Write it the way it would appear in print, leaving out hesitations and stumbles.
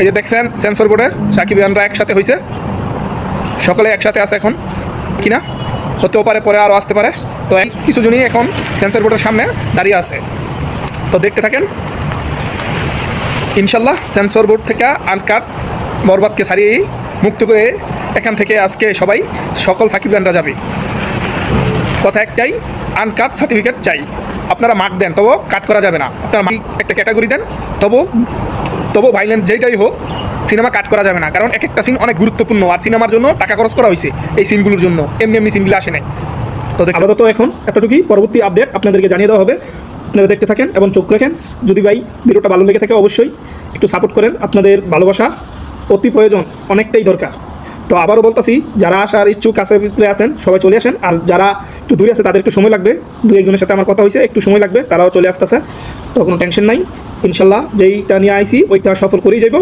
এই যে দেখছেন সেন্সর বোর্ডে সাকিব ইয়ানরা একসাথে হয়েছে, সকলে একসাথে আছে এখন কিনা, হতেও পারে পরে আরও আসতে পারে। তো কিছু জনই এখন সেন্সর বোর্ডের সামনে দাঁড়িয়ে আছে, তো দেখতে থাকেন। ইনশাল্লাহ সেন্সর বোর্ড থেকে আনকাট বরবাদকে ছাড়িয়ে মুক্ত করে এখান থেকে আজকে সবাই সকল সাকিব ইয়ানরা যাবে। কথা একটাই, আনকাট সার্টিফিকেট চাই। আপনারা মার্ক দেন, তবু কাট করা যাবে না। আপনারা একটা ক্যাটাগরি দেন, তবু ভাইলেন্ট যেটাই হোক সিনেমা কাট করা যাবে না, কারণ এক একটা সিন অনেক গুরুত্বপূর্ণ, আর সিনেমার জন্য টাকা খরচ করা হয়েছে এই সিনগুলোর জন্য, এমনি সিনগুলো আসে নাই। তো আপাতত এখন এতটুকুই, পরবর্তী আপডেট আপনাদেরকে জানিয়ে দেওয়া হবে। আপনারা দেখতে থাকেন এবং চোখ রাখেন। যদি ভাই ভিডিওটা ভালো লেগে থাকে অবশ্যই একটু সাপোর্ট করেন, আপনাদের ভালোবাসা অতি প্রয়োজন, অনেকটাই দরকার। তো আবারও বলতেছি, যারা আসার ইচ্ছুক কাছে ভিতরে আছেন সবাই চলে আসেন, আর যারা একটু দূরে আছে তাদের একটু সময় লাগবে, দু একজনের সাথে আমার কথা হয়েছে, একটু সময় লাগবে, তারাও চলে আসতেছে। তো কোনো টেনশন নাই, ইনশাল্লাহ যেইটা নিয়ে আইসি ওইটা সফল করেই যাইব।